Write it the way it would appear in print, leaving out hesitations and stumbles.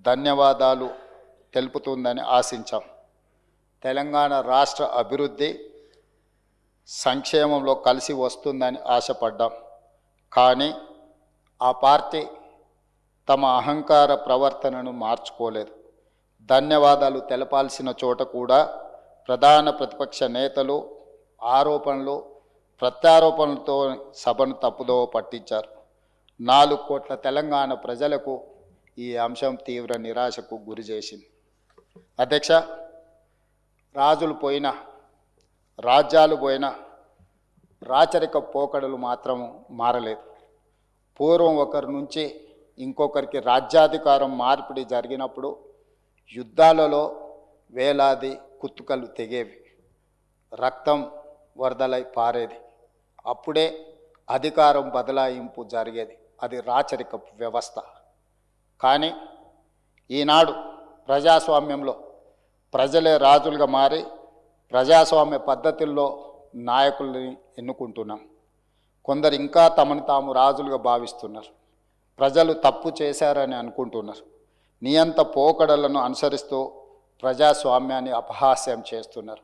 ధన్యవాదాలు తెలుపుతుందని ఆశించాం. తెలంగాణ రాష్ట్ర అభివృద్ధి సంక్షేమంలో కలిసి వస్తుందని ఆశపడ్డాం. కానీ ఆ పార్టీ తమ అహంకార ప్రవర్తనను మార్చుకోలేదు. ధన్యవాదాలు తెలపాల్సిన చోట కూడా ప్రధాన ప్రతిపక్ష నేతలు ఆరోపణలు ప్రత్యారోపణలతో సభను తప్పుదోవ పట్టించారు. 4 కోట్ల తెలంగాణ ప్రజలకు ఈ అంశం తీవ్ర నిరాశకు గురి చేసింది. అధ్యక్ష, రాజులు పోయినా రాజ్యాలు పోయినా రాచరిక పోకడలు మాత్రం మారలేదు. పూర్వం ఒకరి నుంచి ఇంకొకరికి రాజ్యాధికారం మార్పిడి జరిగినప్పుడు యుద్ధాలలో వేలాది కుత్తుకలు తెగేవి, రక్తం వరదలై పారేది. అప్పుడే అధికారం బదలాయింపు జరిగేది. అది రాచరిక వ్యవస్థ. కానీ ఈనాడు ప్రజాస్వామ్యంలో ప్రజలే రాజులుగా మారి ప్రజాస్వామ్య పద్ధతుల్లో నాయకుల్ని ఎన్నుకుంటున్నాం. కొందరు ఇంకా తమను తాము రాజులుగా భావిస్తున్నారు. ప్రజలు తప్పు చేశారని అనుకుంటున్నారు. నియంత పోకడలను అనుసరిస్తూ ప్రజాస్వామ్యాన్ని అపహాస్యం చేస్తున్నారు.